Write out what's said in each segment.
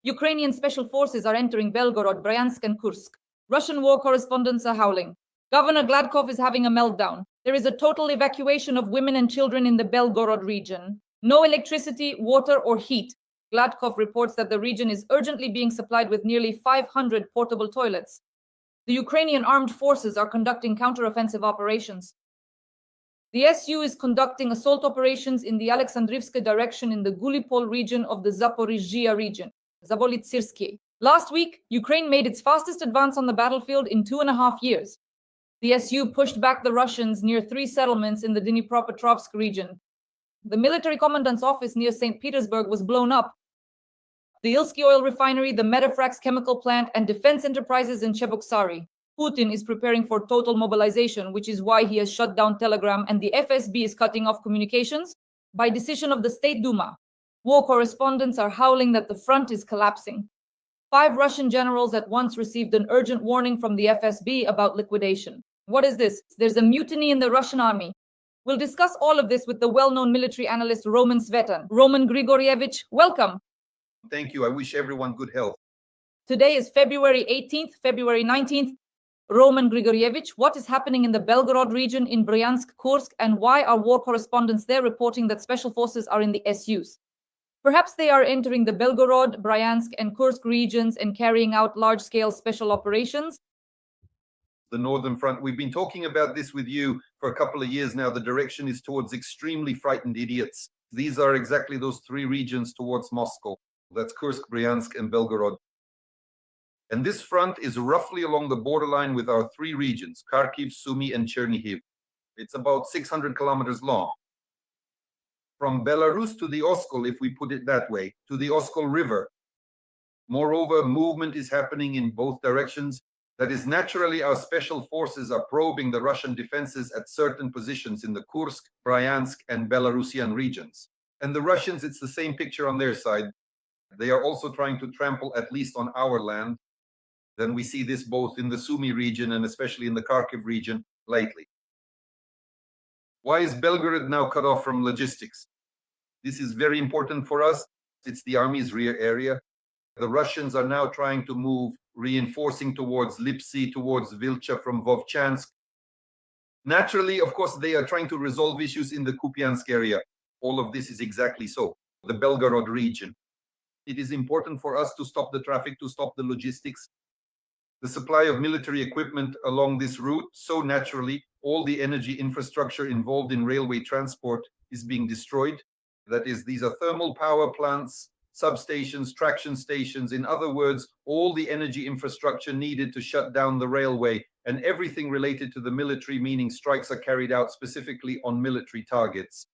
Ukrainian special forces are entering Belgorod, Bryansk and Kursk. Russian war correspondents are howling. Governor Gladkov is having a meltdown. There is a total evacuation of women and children in the Belgorod region. No electricity, water or heat. Gladkov reports that the region is urgently being supplied with nearly 500 portable toilets. The Ukrainian armed forces are conducting counteroffensive operations. The SU is conducting assault operations in the Alexandrivska direction in the Gulipol region of the Zaporizhzhia region. Zaporizhzhia. Last week, Ukraine made its fastest advance on the battlefield in 2.5 years. The SU pushed back the Russians near 3 settlements in the Dnipropetrovsk region. The military commandant's office near St. Petersburg was blown up. The Ilsky oil refinery, the Metafrax chemical plant, and defense enterprises in Cheboksary. Putin is preparing for total mobilization, which is why he has shut down Telegram, and the FSB is cutting off communications by decision of the State Duma. War correspondents are howling that the front is collapsing. 5 Russian generals at once received an urgent warning from the FSB about liquidation. What is this? There's a mutiny in the Russian army. We'll discuss all of this with the well-known military analyst Roman Svitan. Roman Grigorievich, welcome. Thank you. I wish everyone good health. Today is February 18th, February 19th. Roman Grigorievich, what is happening in the Belgorod region in Bryansk, Kursk, and why are war correspondents there reporting that special forces are in the SUs? Perhaps they are entering the Belgorod, Bryansk, and Kursk regions and carrying out large-scale special operations. The Northern Front, we've been talking about this with you for a couple of years now. The direction is towards extremely frightened idiots. These are exactly those 3 regions towards Moscow. That's Kursk, Bryansk, and Belgorod. And this front is roughly along the borderline with our 3 regions, Kharkiv, Sumy, and Chernihiv. It's about 600 kilometers long. From Belarus to the Oskol, if we put it that way, to the Oskol River. Moreover, movement is happening in both directions. That is, naturally, our special forces are probing the Russian defenses at certain positions in the Kursk, Bryansk, and Belarusian regions. And the Russians, it's the same picture on their side. They are also trying to trample at least on our land. Then we see this both in the Sumy region and especially in the Kharkiv region lately. Why is Belgorod now cut off from logistics? This is very important for us. It's the army's rear area. The Russians are now trying to move, reinforcing towards Lipsy, towards Vilcha from Vovchansk. Naturally, of course, they are trying to resolve issues in the Kupiansk area. All of this is exactly so. The Belgorod region. It is important for us to stop the traffic, to stop the logistics, the supply of military equipment along this route. So naturally, all the energy infrastructure involved in railway transport is being destroyed. That is, these are thermal power plants, substations, traction stations. In other words, all the energy infrastructure needed to shut down the railway and everything related to the military, meaning strikes are carried out specifically on military targets.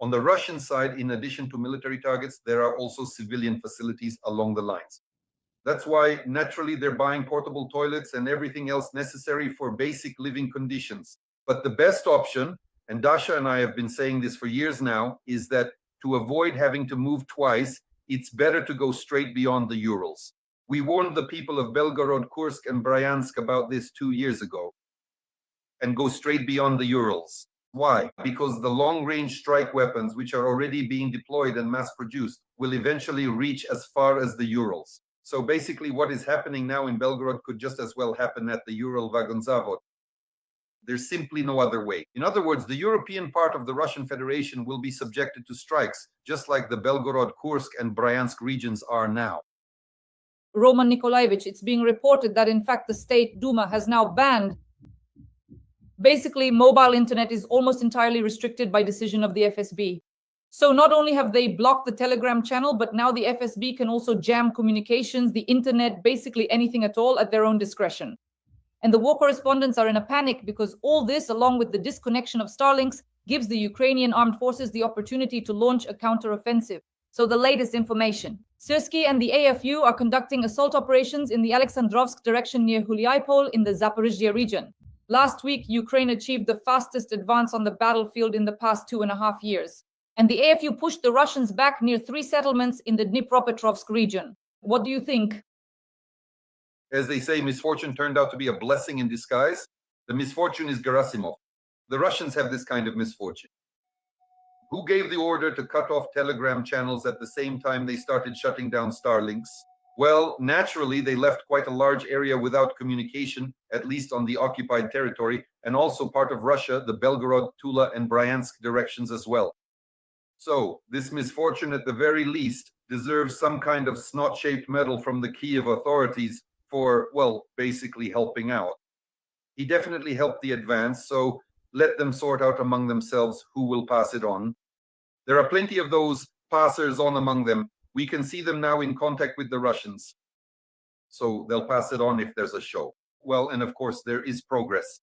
On the Russian side, in addition to military targets, there are also civilian facilities along the lines. That's why, naturally, they're buying portable toilets and everything else necessary for basic living conditions. But the best option, and Dasha and I have been saying this for years now, is that to avoid having to move twice, it's better to go straight beyond the Urals. We warned the people of Belgorod, Kursk, and Bryansk about this 2 years ago, and go straight beyond the Urals. Why? Because the long-range strike weapons, which are already being deployed and mass-produced, will eventually reach as far as the Urals. So basically what is happening now in Belgorod could just as well happen at the Ural Vagon Zavod. There's simply no other way. In other words, the European part of the Russian Federation will be subjected to strikes, just like the Belgorod, Kursk, and Bryansk regions are now. Roman Nikolaevich, it's being reported that in fact the State Duma has now banned. Basically, mobile internet is almost entirely restricted by decision of the FSB. So not only have they blocked the Telegram channel, but now the FSB can also jam communications, the internet, basically anything at all at their own discretion. And the war correspondents are in a panic because all this, along with the disconnection of Starlinks, gives the Ukrainian armed forces the opportunity to launch a counteroffensive. So the latest information. Syrsky and the AFU are conducting assault operations in the Alexandrovsk direction near Huliaipol in the Zaporizhzhia region. Last week, Ukraine achieved the fastest advance on the battlefield in the past 2.5 years. And the AFU pushed the Russians back near 3 settlements in the Dnipropetrovsk region. What do you think? As they say, misfortune turned out to be a blessing in disguise. The misfortune is Gerasimov. The Russians have this kind of misfortune. Who gave the order to cut off telegram channels at the same time they started shutting down Starlinks? Well, naturally, they left quite a large area without communication, at least on the occupied territory, and also part of Russia, the Belgorod, Tula, and Bryansk directions as well. So, this misfortune at the very least deserves some kind of snot-shaped medal from the Kiev authorities for, well, basically helping out. He definitely helped the advance, so let them sort out among themselves who will pass it on. There are plenty of those passers on among them. We can see them now in contact with the Russians. So they'll pass it on if there's a show. Well, and of course, there is progress.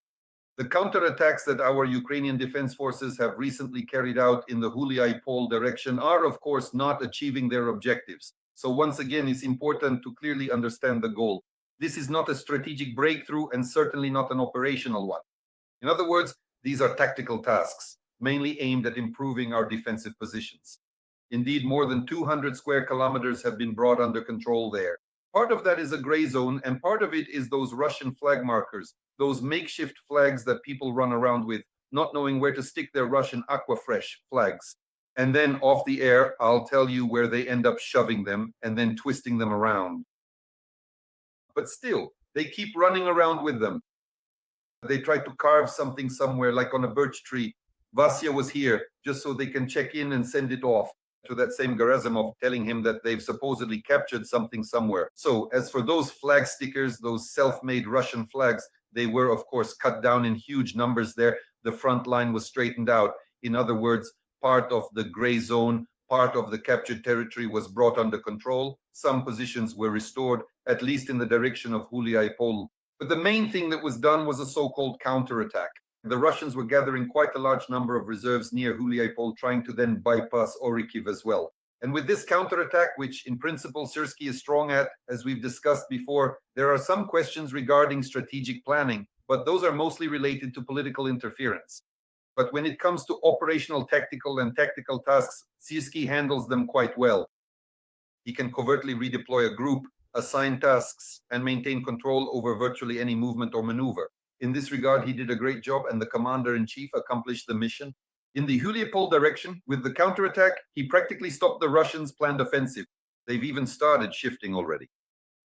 The counterattacks that our Ukrainian defense forces have recently carried out in the Huliai-Pol direction are, of course, not achieving their objectives. So once again, it's important to clearly understand the goal. This is not a strategic breakthrough and certainly not an operational one. In other words, these are tactical tasks, mainly aimed at improving our defensive positions. Indeed, more than 200 square kilometers have been brought under control there. Part of that is a gray zone, and part of it is those Russian flag markers, those makeshift flags that people run around with, not knowing where to stick their Russian Aquafresh flags. And then off the air, I'll tell you where they end up shoving them and then twisting them around. But still, they keep running around with them. They try to carve something somewhere, like on a birch tree. Vasya was here, just so they can check in and send it off to that same Gerasimov, telling him that they've supposedly captured something somewhere. So as for those flag stickers, those self-made Russian flags, they were, of course, cut down in huge numbers there. The front line was straightened out. In other words, part of the gray zone, part of the captured territory was brought under control. Some positions were restored, at least in the direction of Huliai-Pol. But the main thing that was done was a so-called counterattack. The Russians were gathering quite a large number of reserves near Huliai-Pol, trying to then bypass Orikhiv as well. And with this counterattack, which in principle Syrskyi is strong at, as we've discussed before, there are some questions regarding strategic planning, but those are mostly related to political interference. But when it comes to operational, tactical, and tactical tasks, Syrskyi handles them quite well. He can covertly redeploy a group, assign tasks, and maintain control over virtually any movement or maneuver. In this regard, he did a great job, and the commander-in-chief accomplished the mission. In the Huliai-Pol direction, with the counterattack, he practically stopped the Russians' planned offensive. They've even started shifting already.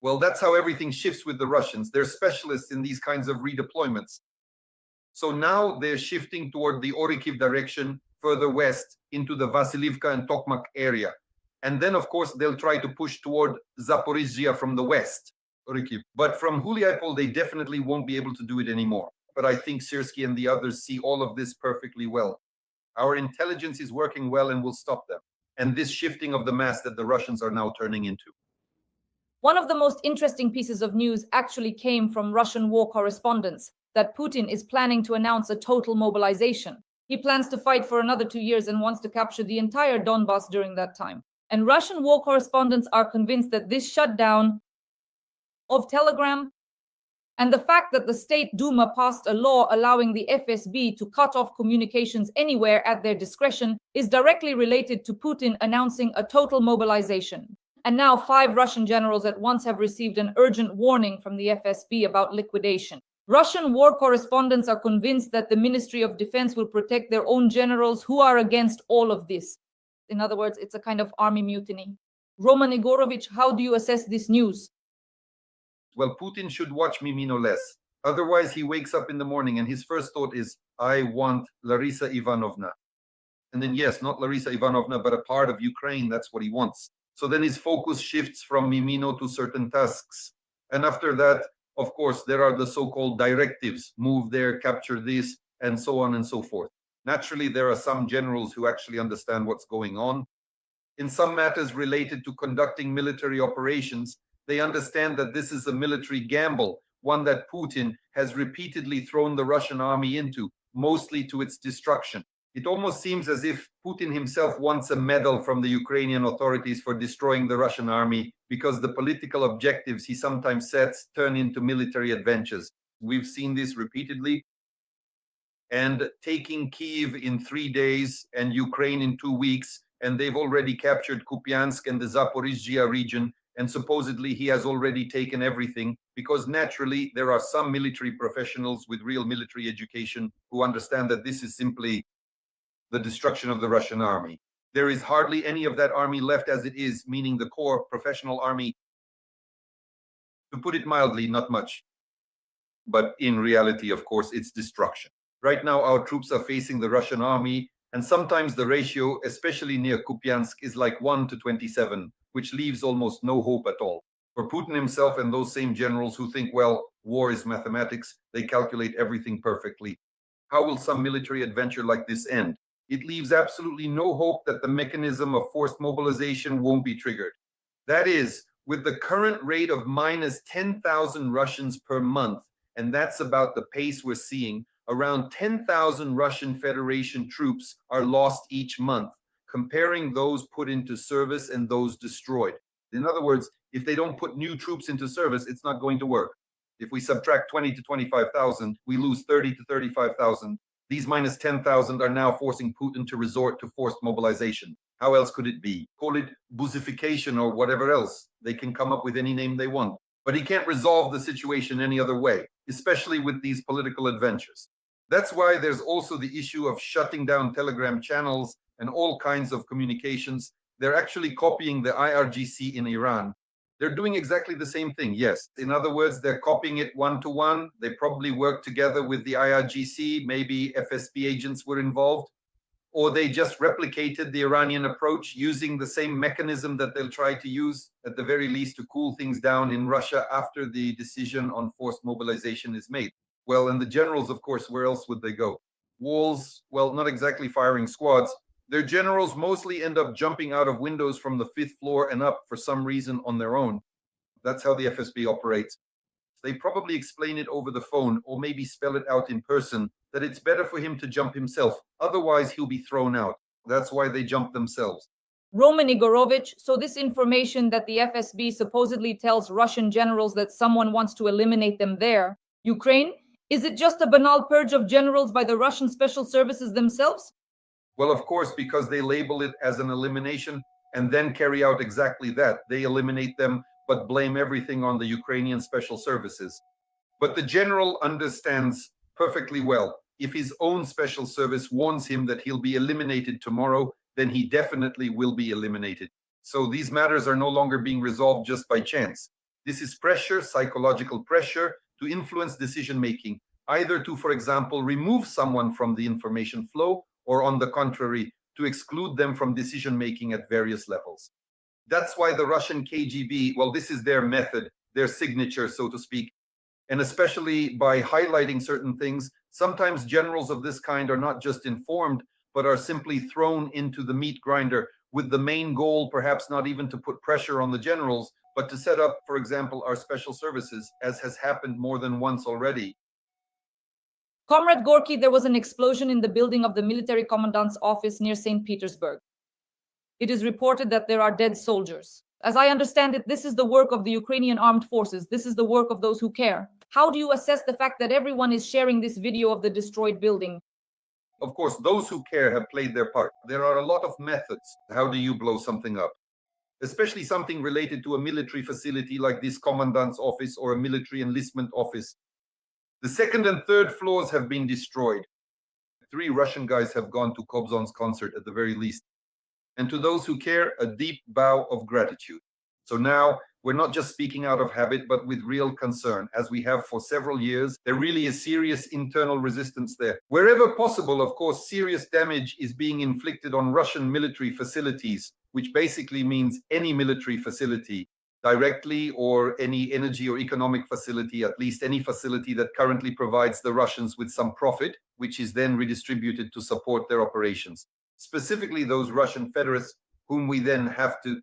Well, that's how everything shifts with the Russians. They're specialists in these kinds of redeployments. So now they're shifting toward the Orikhiv direction, further west, into the Vasilivka and Tokmak area. And then, of course, they'll try to push toward Zaporizhzhia from the west. But from Huliai-Pol, they definitely won't be able to do it anymore. But I think Syrskyi and the others see all of this perfectly well. Our intelligence is working well and will stop them. And this shifting of the mass that the Russians are now turning into. One of the most interesting pieces of news actually came from Russian war correspondents, that Putin is planning to announce a total mobilization. He plans to fight for another 2 years and wants to capture the entire Donbass during that time. And Russian war correspondents are convinced that this shutdown of Telegram and the fact that the State Duma passed a law allowing the FSB to cut off communications anywhere at their discretion is directly related to Putin announcing a total mobilization. And now 5 Russian generals at once have received an urgent warning from the FSB about liquidation. Russian war correspondents are convinced that the Ministry of Defense will protect their own generals who are against all of this. In other words, it's a kind of army mutiny. Roman Igorovich, how do you assess this news? Well, Putin should watch Mimino less. Otherwise, he wakes up in the morning and his first thought is, I want Larisa Ivanovna. And then, yes, not Larisa Ivanovna, but a part of Ukraine. That's what he wants. So then his focus shifts from Mimino to certain tasks. And after that, of course, there are the so-called directives, move there, capture this, and so on and so forth. Naturally, there are some generals who actually understand what's going on. In some matters related to conducting military operations, they understand that this is a military gamble, one that Putin has repeatedly thrown the Russian army into, mostly to its destruction. It almost seems as if Putin himself wants a medal from the Ukrainian authorities for destroying the Russian army, because the political objectives he sometimes sets turn into military adventures. We've seen this repeatedly. And taking Kyiv in 3 days and Ukraine in 2 weeks, and they've already captured Kupiansk and the Zaporizhzhia region, and supposedly he has already taken everything, because naturally there are some military professionals with real military education who understand that this is simply the destruction of the Russian army. There is hardly any of that army left as it is, meaning the core professional army. To put it mildly, not much. But in reality, of course, it's destruction. Right now, our troops are facing the Russian army, and sometimes the ratio, especially near Kupiansk, is like 1 to 27, which leaves almost no hope at all. For Putin himself and those same generals who think, well, war is mathematics, they calculate everything perfectly. How will some military adventure like this end? It leaves absolutely no hope that the mechanism of forced mobilization won't be triggered. That is, with the current rate of minus 10,000 Russians per month, and that's about the pace we're seeing, around 10,000 Russian Federation troops are lost each month, comparing those put into service and those destroyed. In other words, if they don't put new troops into service, it's not going to work. If we subtract 20 to 25,000, we lose 30 to 35,000. These minus 10,000 are now forcing Putin to resort to forced mobilization. How else could it be? Call it buzification or whatever else. They can come up with any name they want. But he can't resolve the situation any other way, especially with these political adventures. That's why there's also the issue of shutting down Telegram channels and all kinds of communications. They're actually copying the IRGC in Iran. They're doing exactly the same thing, yes. In other words, they're copying it one-to-one. They probably work together with the IRGC. Maybe FSB agents were involved. Or they just replicated the Iranian approach using the same mechanism that they'll try to use, at the very least, to cool things down in Russia after the decision on forced mobilization is made. Well, and the generals, of course, where else would they go? Walls, well, not exactly firing squads. Their generals mostly end up jumping out of windows from the 5th floor and up for some reason on their own. That's how the FSB operates. They probably explain it over the phone or maybe spell it out in person, that it's better for him to jump himself. Otherwise, he'll be thrown out. That's why they jump themselves. Roman Igorovich, so this information that the FSB supposedly tells Russian generals that someone wants to eliminate them there, Ukraine, is it just a banal purge of generals by the Russian special services themselves? Well, of course, because they label it as an elimination and then carry out exactly that. They eliminate them, but blame everything on the Ukrainian special services. But the general understands perfectly well. If his own special service warns him that he'll be eliminated tomorrow, then he definitely will be eliminated. So these matters are no longer being resolved just by chance. This is pressure, psychological pressure, to influence decision-making, either to, for example, remove someone from the information flow, or on the contrary, to exclude them from decision-making at various levels. That's why the Russian KGB, well, this is their method, their signature, so to speak, and especially by highlighting certain things, sometimes generals of this kind are not just informed, but are simply thrown into the meat grinder with the main goal, perhaps not even to put pressure on the generals, but to set up, for example, our special services, as has happened more than once already. Comrade Gorky, there was an explosion in the building of the military commandant's office near St. Petersburg. It is reported that there are dead soldiers. As I understand it, this is the work of the Ukrainian armed forces. This is the work of those who care. How do you assess the fact that everyone is sharing this video of the destroyed building? Of course, those who care have played their part. There are a lot of methods. How do you blow something up? Especially something related to a military facility like this commandant's office or a military enlistment office. The 2nd and 3rd floors have been destroyed. 3 Russian guys have gone to Kobzon's concert at the very least. And to those who care, a deep bow of gratitude. So now we're not just speaking out of habit, but with real concern, as we have for several years. There really is serious internal resistance there. Wherever possible, of course, serious damage is being inflicted on Russian military facilities, which basically means any military facility, directly, or any energy or economic facility, at least any facility that currently provides the Russians with some profit, which is then redistributed to support their operations. Specifically those Russian federates whom we then have to,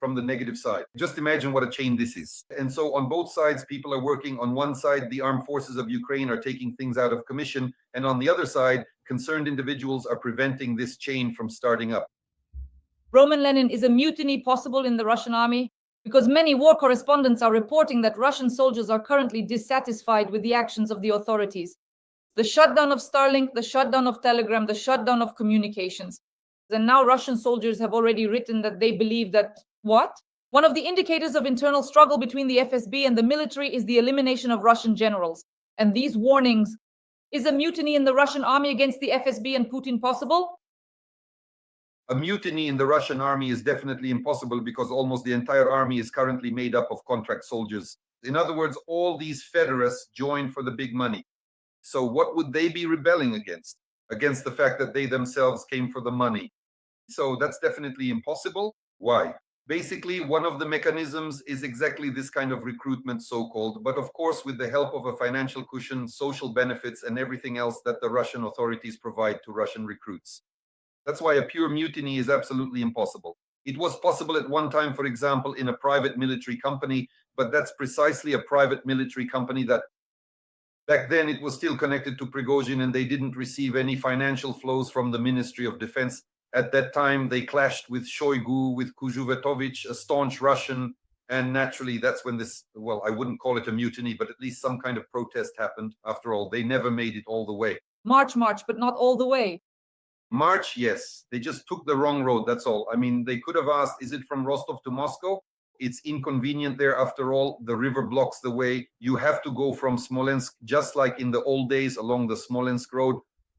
from the negative side. Just imagine what a chain this is. And so on both sides, people are working. On one side, the armed forces of Ukraine are taking things out of commission. And on the other side, concerned individuals are preventing this chain from starting up. Roman Lenin, is a mutiny possible in the Russian army? Because many war correspondents are reporting that Russian soldiers are currently dissatisfied with the actions of the authorities. The shutdown of Starlink, the shutdown of Telegram, the shutdown of communications. And now Russian soldiers have already written that they believe that, what? One of the indicators of internal struggle between the FSB and the military is the elimination of Russian generals. And these warnings, is a mutiny in the Russian army against the FSB and Putin possible? A mutiny in the Russian army is definitely impossible because almost the entire army is currently made up of contract soldiers. In other words, all these federates join for the big money. So what would they be rebelling against? Against the fact that they themselves came for the money. So that's definitely impossible. Why? Basically, one of the mechanisms is exactly this kind of recruitment, so-called, but of course with the help of a financial cushion, social benefits, and everything else that the Russian authorities provide to Russian recruits. That's why a pure mutiny is absolutely impossible. It was possible at one time, for example, in a private military company, but that's precisely a private military company that back then it was still connected to Prigozhin and they didn't receive any financial flows from the Ministry of Defense. At that time, they clashed with Shoigu, with Kuzhuvetovich, a staunch Russian, and naturally that's when this, well, I wouldn't call it a mutiny, but at least some kind of protest happened. After all, they never made it all the way. March, but not all the way. March, yes. They just took the wrong road, that's all. I mean, they could have asked, is it from Rostov to Moscow? It's inconvenient there. After all, the river blocks the way. You have to go from Smolensk, just like in the old days along the Smolensk road.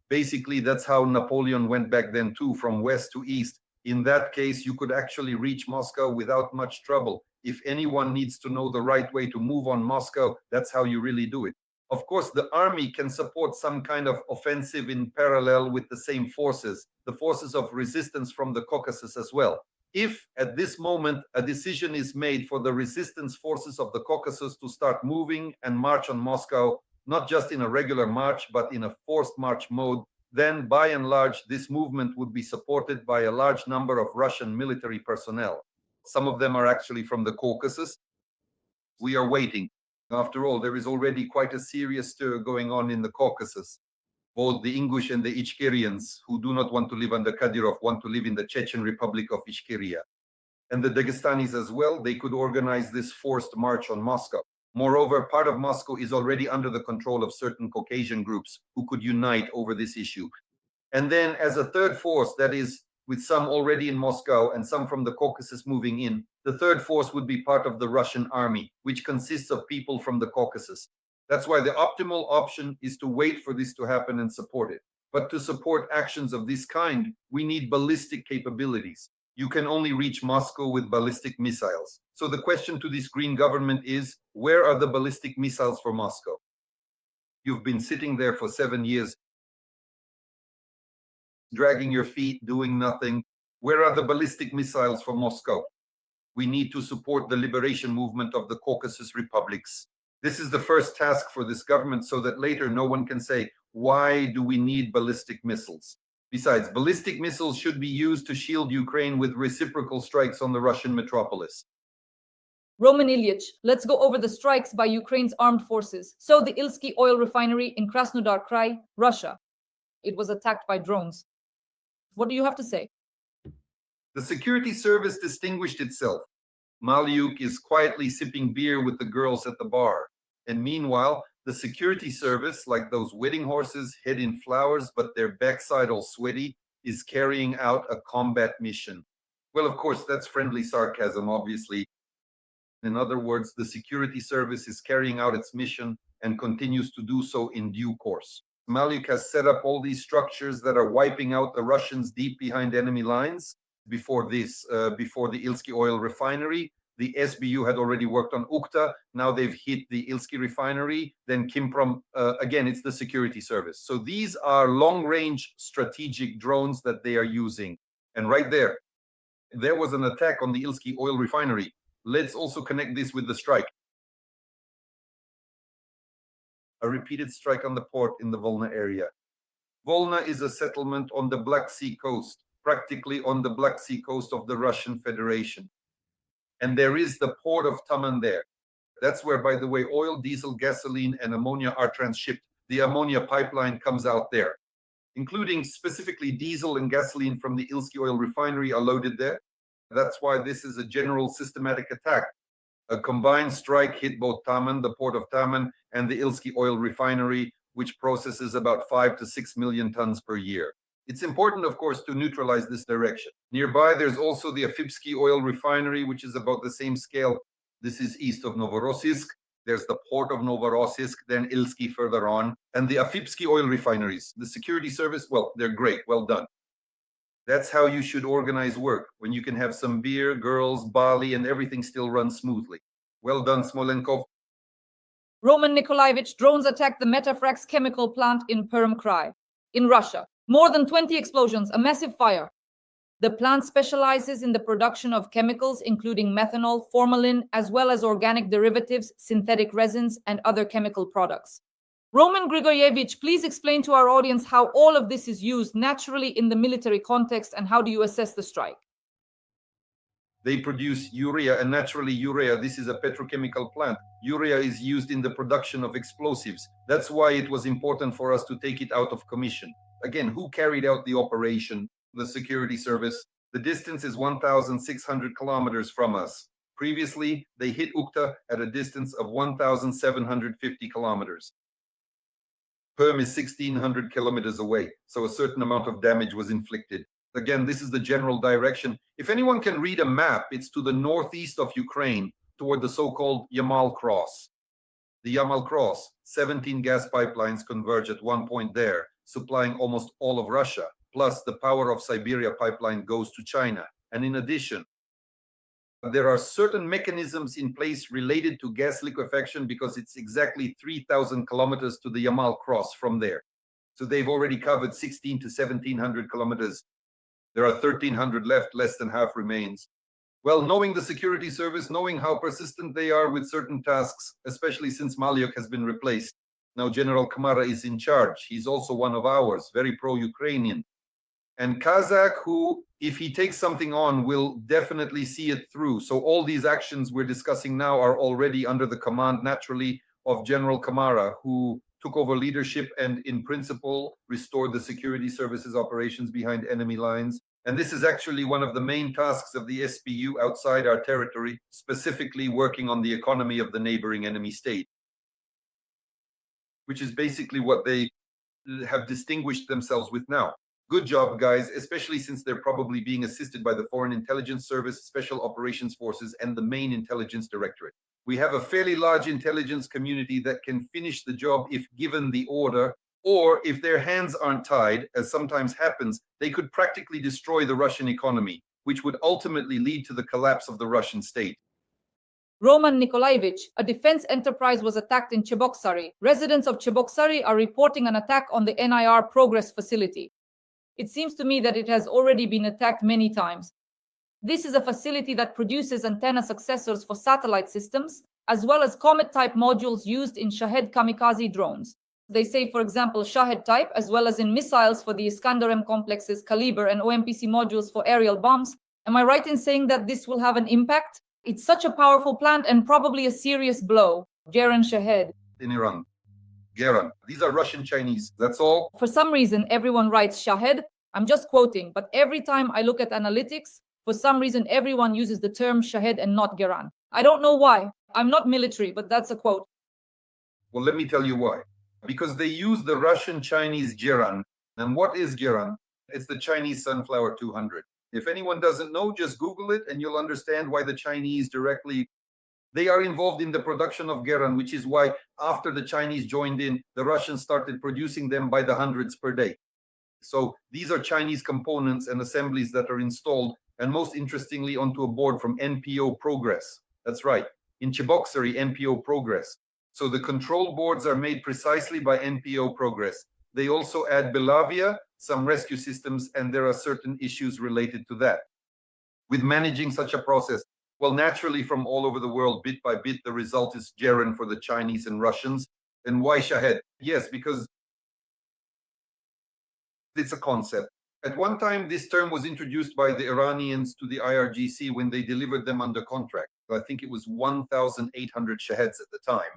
Basically, that's how Napoleon went back then too, from west to east. In that case, you could actually reach Moscow without much trouble. If anyone needs to know the right way to move on Moscow, that's how you really do it. Of course, the army can support some kind of offensive in parallel with the same forces, the forces of resistance from the Caucasus as well. If at this moment a decision is made for the resistance forces of the Caucasus to start moving and march on Moscow, not just in a regular march, but in a forced march mode, then by and large, this movement would be supported by a large number of Russian military personnel. Some of them are actually from the Caucasus. We are waiting. After all, there is already quite a serious stir going on in the Caucasus. Both the Ingush and the Ichkerians, who do not want to live under Kadyrov, want to live in the Chechen Republic of Ishkeria. And the Dagestanis as well, they could organize this forced march on Moscow. Moreover, part of Moscow is already under the control of certain Caucasian groups who could unite over this issue. And then as a third force, that is, with some already in Moscow and some from the Caucasus moving in, the third force would be part of the Russian army, which consists of people from the Caucasus. That's why the optimal option is to wait for this to happen and support it. But to support actions of this kind, we need ballistic capabilities. You can only reach Moscow with ballistic missiles. So the question to this green government is, where are the ballistic missiles for Moscow? You've been sitting there for 7 years, dragging your feet, doing nothing. Where are the ballistic missiles for Moscow? We need to support the liberation movement of the Caucasus republics. This is the first task for this government so that later no one can say, why do we need ballistic missiles? Besides, ballistic missiles should be used to shield Ukraine with reciprocal strikes on the Russian metropolis. Roman Ilyich, let's go over the strikes by Ukraine's armed forces. So the Ilsky oil refinery in Krasnodar Krai, Russia. It was attacked by drones. What do you have to say? The security service distinguished itself. Malyuk is quietly sipping beer with the girls at the bar. And meanwhile, the security service, like those wedding horses, head in flowers, but their backside all sweaty, is carrying out a combat mission. Well, of course, that's friendly sarcasm, obviously. In other words, the security service is carrying out its mission and continues to do so in due course. Malyuk has set up all these structures that are wiping out the Russians deep behind enemy lines. Before the Ilsky oil refinery, the SBU had already worked on Ukhta. Now they've hit the Ilsky refinery. Then Kimprom, again, it's the security service. So these are long-range strategic drones that they are using. And right there was an attack on the Ilsky oil refinery. Let's also connect this with the strike. A repeated strike on the port in the Volna area. Volna is a settlement on the Black Sea coast, practically on the Black Sea coast of the Russian Federation. And there is the port of Taman there. That's where, by the way, oil, diesel, gasoline, and ammonia are transshipped. The ammonia pipeline comes out there, including specifically diesel and gasoline from the Ilsky oil refinery are loaded there. That's why this is a general systematic attack. A combined strike hit both Taman, the port of Taman, and the Ilsky oil refinery, which processes about 5 to 6 million tons per year. It's important, of course, to neutralize this direction. Nearby, there's also the Afipsky oil refinery, which is about the same scale. This is east of Novorossiysk. There's the port of Novorossiysk, then Ilsky further on. And the Afipsky oil refineries, the security service, well, they're great, well done. That's how you should organize work, when you can have some beer, girls, barley, and everything still runs smoothly. Well done, Smolenkov. Roman Nikolaevich, drones attacked the Metafrax chemical plant in Perm-Krai, in Russia. More than 20 explosions, a massive fire. The plant specializes in the production of chemicals, including methanol, formalin, as well as organic derivatives, synthetic resins, and other chemical products. Roman Grigorievich, please explain to our audience how all of this is used naturally in the military context, and how do you assess the strike? They produce urea, and naturally urea, this is a petrochemical plant. Urea is used in the production of explosives. That's why it was important for us to take it out of commission. Again, who carried out the operation? The security service. The distance is 1,600 kilometers from us. Previously, they hit Ukta at a distance of 1,750 kilometers. Perm is 1,600 kilometers away, so a certain amount of damage was inflicted. Again, this is the general direction. If anyone can read a map, it's to the northeast of Ukraine, toward the so-called Yamal Cross. The Yamal Cross, 17 gas pipelines converge at one point there, supplying almost all of Russia, plus the Power of Siberia pipeline goes to China. And in addition, there are certain mechanisms in place related to gas liquefaction, because it's exactly 3,000 kilometers to the Yamal Cross from there. So they've already covered 16 to 1,700 kilometers. There are 1,300 left, less than half remains. Well, knowing the security service, knowing how persistent they are with certain tasks, especially since Malyuk has been replaced. Now General Kamara is in charge. He's also one of ours, very pro-Ukrainian. And Kazakh, who, if he takes something on, will definitely see it through. So all these actions we're discussing now are already under the command, naturally, of General Kamara, who took over leadership and, in principle, restored the security services operations behind enemy lines. And this is actually one of the main tasks of the SPU outside our territory, specifically working on the economy of the neighboring enemy state, which is basically what they have distinguished themselves with now. Good job, guys, especially since they're probably being assisted by the Foreign Intelligence Service, Special Operations Forces, and the main intelligence directorate. We have a fairly large intelligence community that can finish the job if given the order, or if their hands aren't tied, as sometimes happens, they could practically destroy the Russian economy, which would ultimately lead to the collapse of the Russian state. Roman Nikolaevich, a defense enterprise was attacked in Cheboksary. Residents of Cheboksary are reporting an attack on the NIR Progress facility. It seems to me that it has already been attacked many times. This is a facility that produces antenna successors for satellite systems, as well as Comet-type modules used in Shahed kamikaze drones. They say, for example, Shahed type, as well as in missiles for the Iskander-M complexes, Kaliber, and OMPC modules for aerial bombs. Am I right in saying that this will have an impact? It's such a powerful plant and probably a serious blow. Geran Shahed. In Iran. Geran. These are Russian Chinese. That's all. For some reason, everyone writes Shahed. I'm just quoting, but every time I look at analytics, for some reason, everyone uses the term Shahed and not Geran. I don't know why. I'm not military, but that's a quote. Well, let me tell you why. Because they use the Russian Chinese Geran. And what is Geran? It's the Chinese Sunflower 200. If anyone doesn't know, just Google it and you'll understand why the Chinese directly, they are involved in the production of Geran, which is why after the Chinese joined in, the Russians started producing them by the hundreds per day. So these are Chinese components and assemblies that are installed, and most interestingly, onto a board from NPO Progress. That's right, in Cheboksary, NPO Progress. So the control boards are made precisely by NPO Progress. They also add Belavia, some rescue systems, and there are certain issues related to that. With managing such a process, well, naturally from all over the world, bit by bit, the result is Geran for the Chinese and Russians. And why Shahed? Yes, because it's a concept. At one time, this term was introduced by the Iranians to the IRGC when they delivered them under contract. I think it was 1,800 Shaheds at the time.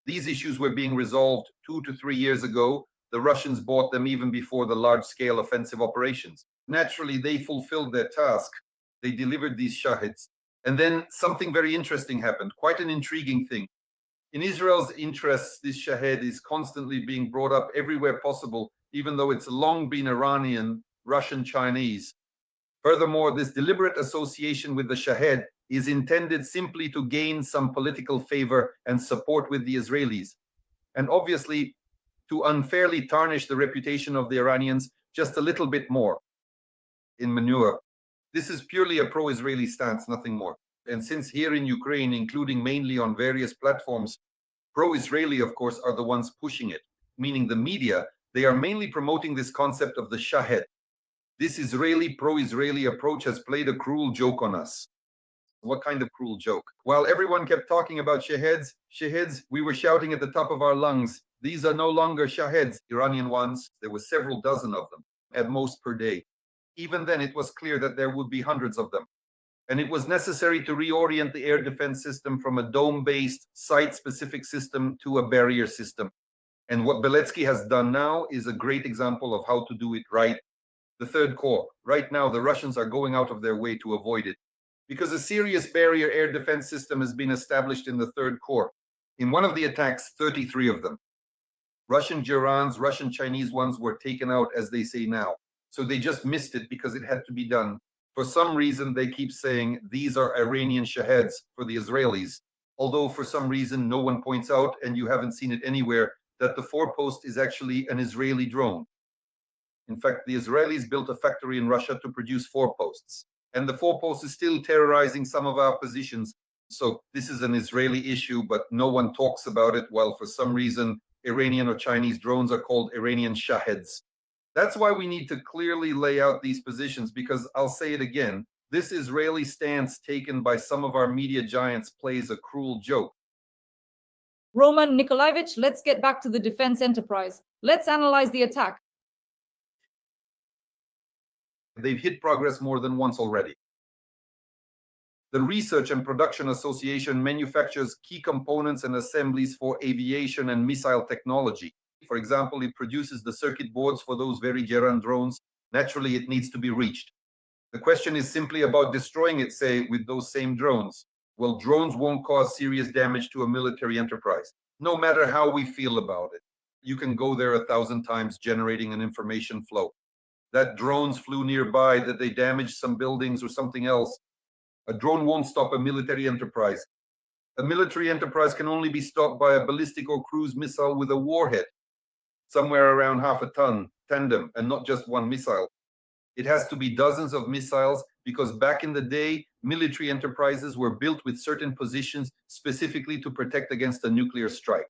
These issues were being resolved 2 to 3 years ago. The Russians bought them even before the large-scale offensive operations. Naturally, they fulfilled their task. They delivered these Shaheds. And then something very interesting happened, quite an intriguing thing. In Israel's interests, this Shahed is constantly being brought up everywhere possible, even though it's long been Iranian, Russian, Chinese. Furthermore, this deliberate association with the Shahed is intended simply to gain some political favor and support with the Israelis, and obviously to unfairly tarnish the reputation of the Iranians just a little bit more. in manure. This is purely a pro-Israeli stance, nothing more. And since here in Ukraine, including mainly on various platforms, pro-Israeli, of course, are the ones pushing it, meaning the media, they are mainly promoting this concept of the shahed. This Israeli, pro-Israeli approach has played a cruel joke on us. What kind of cruel joke? While everyone kept talking about shaheds, we were shouting at the top of our lungs, these are no longer shaheds, Iranian ones. There were several dozen of them, at most per day. Even then, it was clear that there would be hundreds of them. And it was necessary to reorient the air defense system from a dome-based, site-specific system to a barrier system. And what Beletsky has done now is a great example of how to do it right. The Third Corps, right now, the Russians are going out of their way to avoid it, because a serious barrier air defense system has been established in the Third Corps. In one of the attacks, 33 of them. Russian Gerans, Russian Chinese ones were taken out, as they say now. So they just missed it because it had to be done. For some reason, they keep saying these are Iranian shaheds for the Israelis. Although for some reason, no one points out, and you haven't seen it anywhere, that the forepost is actually an Israeli drone. In fact, the Israelis built a factory in Russia to produce foreposts. And the forepost is still terrorizing some of our positions. So this is an Israeli issue, but no one talks about it, while for some reason, Iranian or Chinese drones are called Iranian shaheds. That's why we need to clearly lay out these positions, because I'll say it again, this Israeli stance taken by some of our media giants plays a cruel joke. Roman Nikolaevich, let's get back to the defense enterprise. Let's analyze the attack. They've hit progress more than once already. The Research and Production Association manufactures key components and assemblies for aviation and missile technology. For example, it produces the circuit boards for those very Geran drones. Naturally, it needs to be reached. The question is simply about destroying it, say, with those same drones. Well, drones won't cause serious damage to a military enterprise, no matter how we feel about it. You can go there 1,000 times generating an information flow. That drones flew nearby, that they damaged some buildings or something else. A drone won't stop a military enterprise. A military enterprise can only be stopped by a ballistic or cruise missile with a warhead, somewhere around half a ton, tandem, and not just one missile. It has to be dozens of missiles, because back in the day, military enterprises were built with certain positions specifically to protect against a nuclear strike.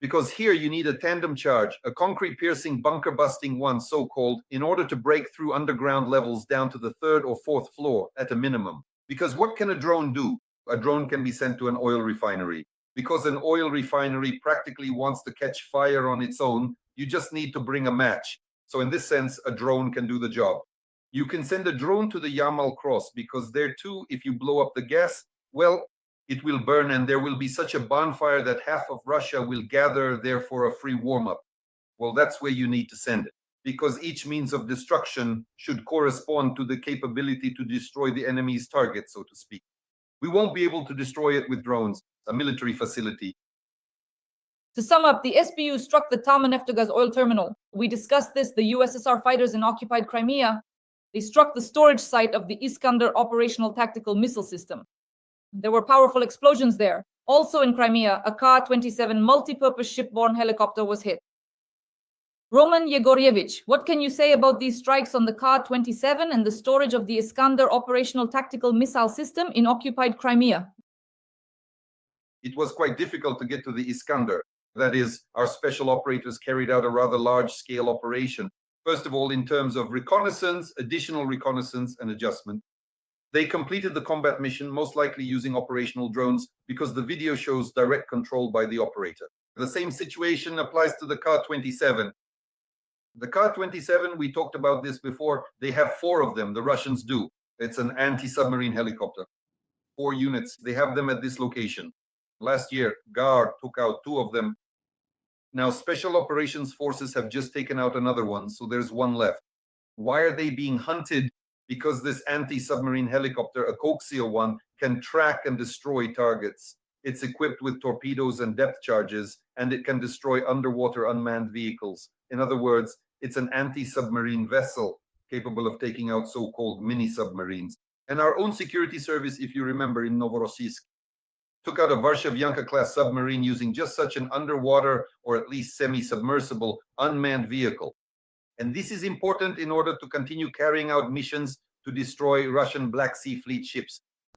Because here you need a tandem charge, a concrete piercing bunker busting one, so-called, in order to break through underground levels down to the 3rd or 4th floor at a minimum. Because what can a drone do? A drone can be sent to an oil refinery. Because an oil refinery practically wants to catch fire on its own, you just need to bring a match. So in this sense, a drone can do the job. You can send a drone to the Yamal Cross, because there too, if you blow up the gas, well, it will burn, and there will be such a bonfire that half of Russia will gather there for a free warm-up. Well, that's where you need to send it, because each means of destruction should correspond to the capability to destroy the enemy's target, so to speak. We won't be able to destroy it with drones, a military facility. To sum up, the SBU struck the Taman-Naftogaz oil terminal. We discussed this, the USSR fighters in occupied Crimea. They struck the storage site of the Iskander operational tactical missile system. There were powerful explosions there. Also in Crimea, a Ka-27 multi-purpose shipborne helicopter was hit. Roman Yegorievich, what can you say about these strikes on the Ka-27 and the storage of the Iskander operational tactical missile system in occupied Crimea? It was quite difficult to get to the Iskander. That is, our special operators carried out a rather large-scale operation. First of all, in terms of reconnaissance, additional reconnaissance, and adjustment. They completed the combat mission, most likely using operational drones, because the video shows direct control by the operator. The same situation applies to the Ka-27. The Ka-27, we talked about this before, they have 4 of them, the Russians do. It's an anti-submarine helicopter. 4 units, they have them at this location. Last year, GAR took out 2 of them. Now, Special Operations Forces have just taken out another one, so there's 1 left. Why are they being hunted? Because this anti-submarine helicopter, a Coaxial one, can track and destroy targets. It's equipped with torpedoes and depth charges, and it can destroy underwater unmanned vehicles. In other words, it's an anti-submarine vessel capable of taking out so-called mini-submarines. And our own security service, if you remember, in Novorossiysk, took out a Varshavyanka-class submarine using just such an underwater, or at least semi-submersible, unmanned vehicle. And this is important in order to continue carrying out missions to destroy Russian Black Sea Fleet ships.